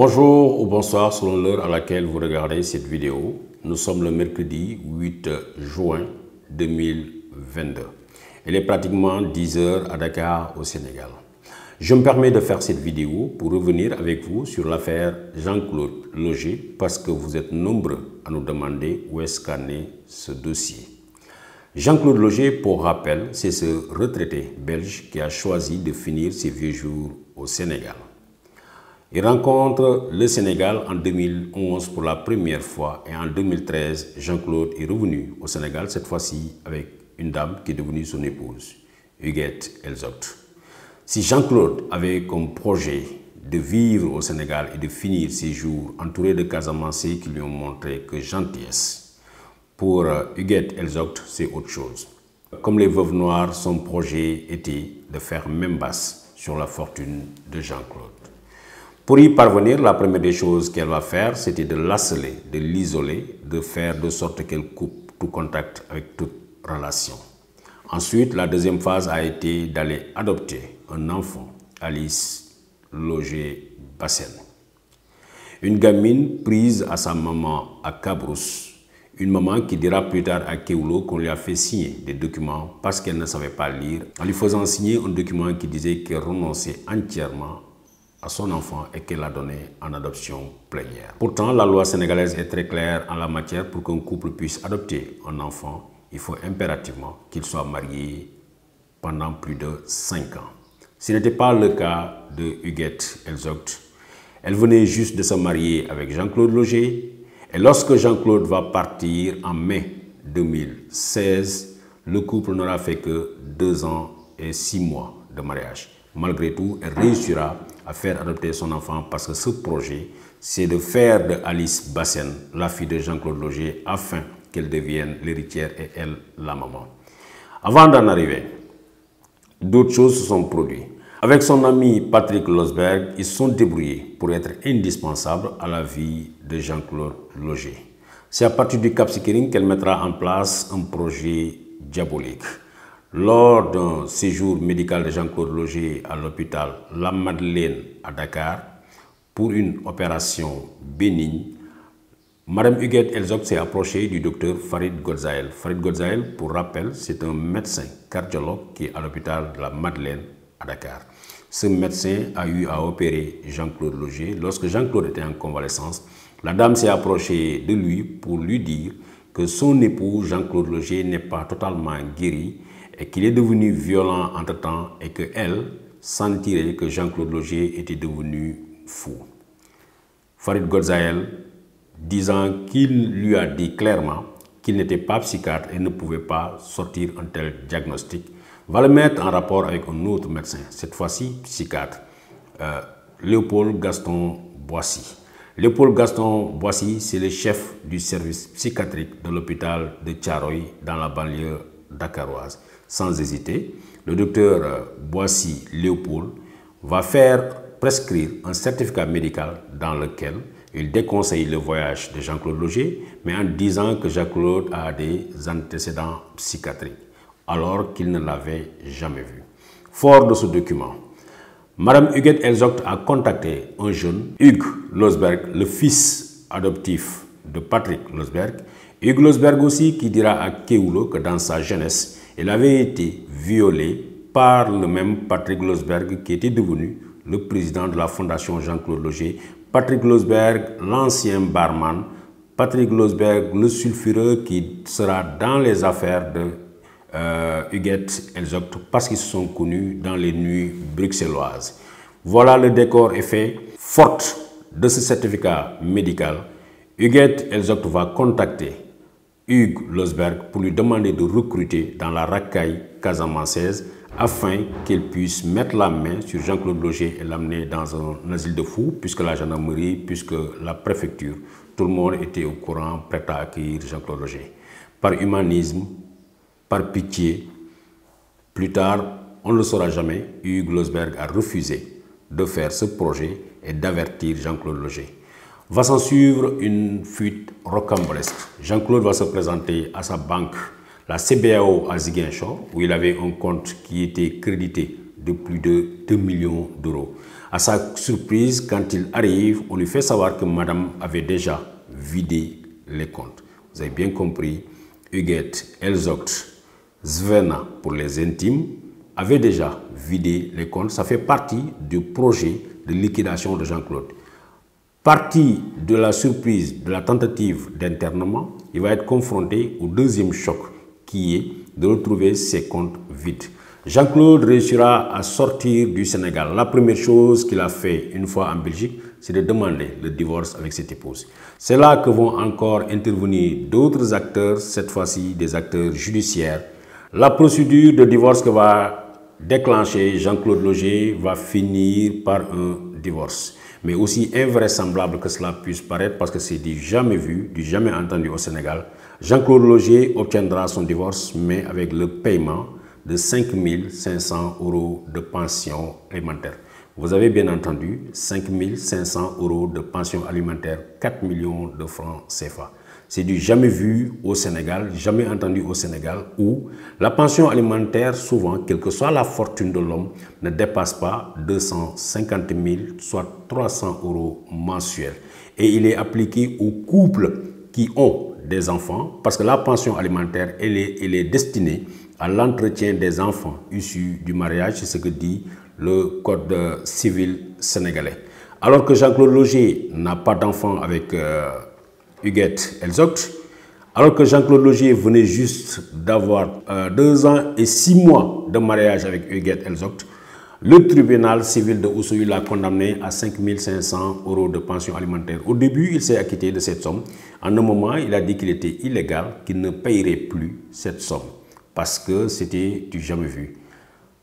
Bonjour ou bonsoir selon l'heure à laquelle vous regardez cette vidéo. Nous sommes le mercredi 8 juin 2022. Il est pratiquement 10 h à Dakar au Sénégal. Je me permets de faire cette vidéo pour revenir avec vous sur l'affaire Jean-Claude Logé parce que vous êtes nombreux à nous demander où est-ce qu'en est ce dossier. Jean-Claude Logé, pour rappel, c'est ce retraité belge qui a choisi de finir ses vieux jours au Sénégal. Il rencontre le Sénégal en 2011 pour la première fois et en 2013, Jean-Claude est revenu au Sénégal, cette fois-ci avec une dame qui est devenue son épouse, Huguette Elzogt. Si Jean-Claude avait comme projet de vivre au Sénégal et de finir ses jours entouré de Casamancés qui lui ont montré que gentillesse, pour Huguette Elzogt, c'est autre chose. Comme les veuves noires, son projet était de faire main basse sur la fortune de Jean-Claude. Pour y parvenir, la première des choses qu'elle va faire, c'était de l'harceler, de l'isoler, de faire de sorte qu'elle coupe tout contact avec toute relation. Ensuite, la deuxième phase a été d'aller adopter un enfant, Alice Logé Bassène. Une gamine prise à sa maman à Cabrousse, une maman qui dira plus tard à Kewoulo qu'on lui a fait signer des documents parce qu'elle ne savait pas lire, en lui faisant signer un document qui disait qu'elle renonçait entièrement à son enfant et qu'elle a donné en adoption plénière. Pourtant, la loi sénégalaise est très claire en la matière. Pour qu'un couple puisse adopter un enfant, il faut impérativement qu'il soit marié pendant plus de 5 ans. Ce n'était pas le cas de Huguette Elzogt. Elle venait juste de se marier avec Jean-Claude Logé et lorsque Jean-Claude va partir en mai 2016, le couple n'aura fait que 2 ans et 6 mois de mariage. Malgré tout, elle réussira à faire adopter son enfant parce que ce projet, c'est de faire de Alice Bassène la fille de Jean-Claude Logé afin qu'elle devienne l'héritière et elle la maman. Avant d'en arriver, d'autres choses se sont produites. Avec son ami Patrick Losberg, ils se sont débrouillés pour être indispensables à la vie de Jean-Claude Logé. C'est à partir du Cap Skirring qu'elle mettra en place un projet diabolique. Lors d'un séjour médical de Jean-Claude Logé à l'hôpital La Madeleine à Dakar, pour une opération bénigne, Madame Huguette Elzogt s'est approchée du docteur Farid Godzaïel. Farid Godzaïel, pour rappel, c'est un médecin cardiologue qui est à l'hôpital de La Madeleine à Dakar. Ce médecin a eu à opérer Jean-Claude Logé. Lorsque Jean-Claude était en convalescence, la dame s'est approchée de lui pour lui dire que son époux Jean-Claude Logé n'est pas totalement guéri et qu'il est devenu violent entre-temps et qu'elle sentirait que Jean-Claude Logé était devenu fou. Farid Godzaïel, disant qu'il lui a dit clairement qu'il n'était pas psychiatre et ne pouvait pas sortir un tel diagnostic, va le mettre en rapport avec un autre médecin, cette fois-ci psychiatre, Léopold Gaston Boissy. Léopold Gaston Boissy, c'est le chef du service psychiatrique de l'hôpital de Thiaroye dans la banlieue dakaroise. Sans hésiter, le docteur Boissy Léopold va faire prescrire un certificat médical dans lequel il déconseille le voyage de Jean-Claude Logé, mais en disant que Jean-Claude a des antécédents psychiatriques, alors qu'il ne l'avait jamais vu. Fort de ce document, Madame Huguette Elzogt a contacté un jeune, Hugues Losberg, le fils adoptif de Patrick Losberg. Hugues Losberg aussi qui dira à Kewoulo que dans sa jeunesse, il avait été violé par le même Patrick Losberg qui était devenu le président de la fondation Jean-Claude Logé. Patrick Losberg, l'ancien barman, Patrick Losberg, le sulfureux qui sera dans les affaires de Huguette Elzogt parce qu'ils se sont connus dans les nuits bruxelloises. Voilà, le décor est fait. Forte de ce certificat médical, Huguette Elzogt va contacter Hugues Losberg pour lui demander de recruter dans la racaille casamançaise afin qu'elle puisse mettre la main sur Jean-Claude Logé et l'amener dans un asile de fous, puisque la gendarmerie, puisque la préfecture, tout le monde était au courant, prêt à accueillir Jean-Claude Logé. Par humanisme, par pitié, plus tard, on ne le saura jamais, Hugues Losberg a refusé de faire ce projet et d'avertir Jean-Claude Logé. Va s'en suivre une fuite rocambolesque. Jean-Claude va se présenter à sa banque, la CBAO à Ziguinchor, où il avait un compte qui était crédité de plus de 2 millions d'euros. À sa surprise, quand il arrive, on lui fait savoir que madame avait déjà vidé les comptes. Vous avez bien compris, Huguette Elzocht Svena, pour les intimes, avait déjà vidé les comptes. Ça fait partie du projet de liquidation de Jean-Claude. Parti de la surprise de la tentative d'internement, il va être confronté au deuxième choc qui est de retrouver ses comptes vides. Jean-Claude réussira à sortir du Sénégal. La première chose qu'il a fait une fois en Belgique, c'est de demander le divorce avec cette épouse. C'est là que vont encore intervenir d'autres acteurs, cette fois-ci des acteurs judiciaires. La procédure de divorce que va déclencher Jean-Claude Loger va finir par un divorce. Mais aussi invraisemblable que cela puisse paraître, parce que c'est du jamais vu, du jamais entendu au Sénégal, Jean-Claude Loger obtiendra son divorce, mais avec le paiement de 5 500 € de pension alimentaire. Vous avez bien entendu, 5 500 € de pension alimentaire, 4 millions de francs CFA. C'est du jamais vu au Sénégal, jamais entendu au Sénégal, où la pension alimentaire, souvent, quelle que soit la fortune de l'homme, ne dépasse pas 250 000, soit 300 € mensuels. Et il est appliqué aux couples qui ont des enfants, parce que la pension alimentaire, elle est destinée à l'entretien des enfants issus du mariage, c'est ce que dit le Code civil sénégalais. Alors que Jean-Claude Loger n'a pas d'enfant avec Huguette Elzocht, alors que Jean-Claude Loger venait juste d'avoir 2 ans et 6 mois de mariage avec Huguette Elzocht, le tribunal civil de Oussouye l'a condamné à 5 500 € de pension alimentaire. Au début, il s'est acquitté de cette somme. En un moment, il a dit qu'il était illégal, qu'il ne payerait plus cette somme, parce que c'était du jamais vu.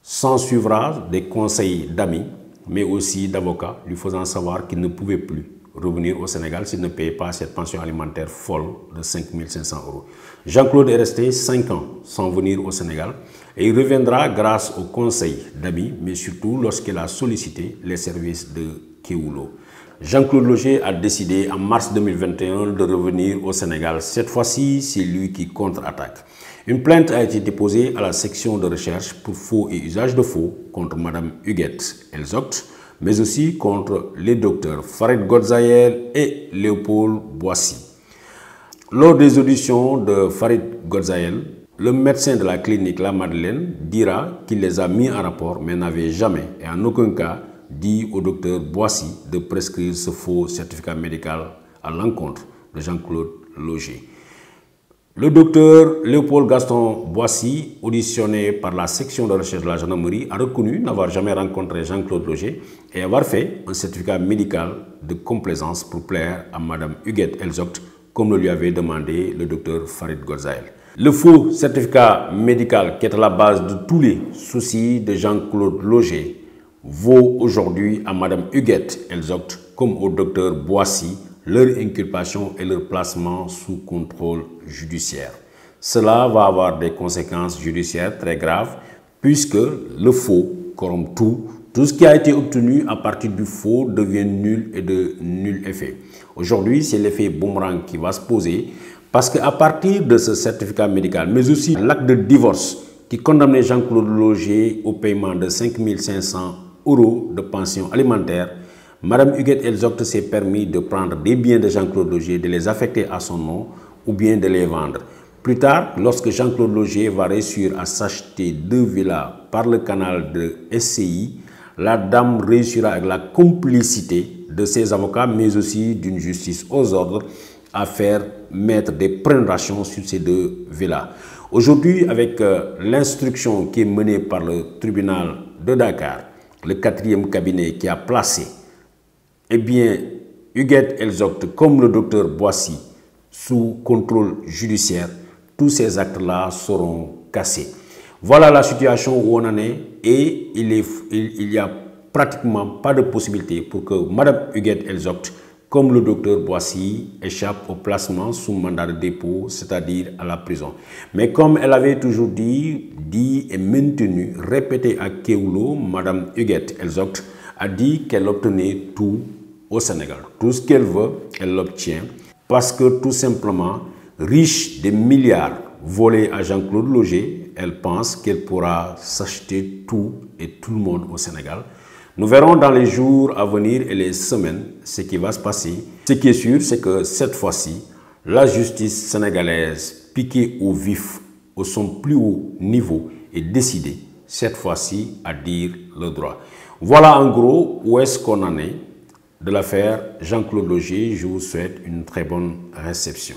S'en suivra des conseils d'amis, mais aussi d'avocats, lui faisant savoir qu'il ne pouvait plus revenir au Sénégal s'il ne payait pas cette pension alimentaire folle de 5 500 €. Jean-Claude est resté 5 ans sans venir au Sénégal et il reviendra grâce au conseil d'amis, mais surtout lorsqu'il a sollicité les services de Kewoulo. Jean-Claude Loger a décidé en mars 2021 de revenir au Sénégal. Cette fois-ci, c'est lui qui contre-attaque. Une plainte a été déposée à la section de recherche pour faux et usage de faux contre Mme Huguette Elzocht, mais aussi contre les docteurs Farid Godzaïel et Léopold Boissy. Lors des auditions de Farid Godzaïel, le médecin de la clinique La Madeleine dira qu'il les a mis en rapport, mais n'avait jamais et en aucun cas dit au docteur Boissy de prescrire ce faux certificat médical à l'encontre de Jean-Claude Loger. Le docteur Léopold Gaston Boissy, auditionné par la section de recherche de la gendarmerie, a reconnu n'avoir jamais rencontré Jean-Claude Loger et avoir fait un certificat médical de complaisance pour plaire à Mme Huguette Elzocht, comme le lui avait demandé le docteur Farid Godzaïel. Le faux certificat médical qui est à la base de tous les soucis de Jean-Claude Loger vaut aujourd'hui à Mme Huguette Elzocht comme au docteur Boissy leur inculpation et leur placement sous contrôle judiciaire. Cela va avoir des conséquences judiciaires très graves puisque le faux corrompt tout. Tout ce qui a été obtenu à partir du faux devient nul et de nul effet. Aujourd'hui, c'est l'effet boomerang qui va se poser parce qu'à partir de ce certificat médical, mais aussi l'acte de divorce qui condamnait Jean-Claude Loger au paiement de 5 500 € de pension alimentaire, Mme Huguette Elzocht s'est permis de prendre des biens de Jean-Claude Loger, de les affecter à son nom ou bien de les vendre. Plus tard, lorsque Jean-Claude Loger va réussir à s'acheter 2 villas par le canal de SCI, la dame réussira avec la complicité de ses avocats, mais aussi d'une justice aux ordres, à faire mettre des prénotations sur ces 2 villas. Aujourd'hui, avec l'instruction qui est menée par le tribunal de Dakar, le 4e cabinet qui a placé Huguette Elzocht comme le docteur Boissy sous contrôle judiciaire, tous ces actes-là seront cassés. Voilà la situation où on en est et il n'y a pratiquement pas de possibilité pour que Mme Huguette Elzocht comme le docteur Boissy échappe au placement sous mandat de dépôt, c'est-à-dire à la prison. Mais comme elle avait toujours dit et maintenu, répété à Kewoulo, Mme Huguette Elzocht a dit qu'elle obtenait tout au Sénégal. Tout ce qu'elle veut, elle l'obtient parce que tout simplement, riche des milliards volés à Jean-Claude Loger, elle pense qu'elle pourra s'acheter tout et tout le monde au Sénégal. Nous verrons dans les jours à venir et les semaines ce qui va se passer. Ce qui est sûr, c'est que cette fois-ci, la justice sénégalaise, piquée au vif, au son plus haut niveau, est décidée, cette fois-ci, à dire le droit. Voilà en gros où est-ce qu'on en est de l'affaire Jean-Claude Logier. Je vous souhaite une très bonne réception.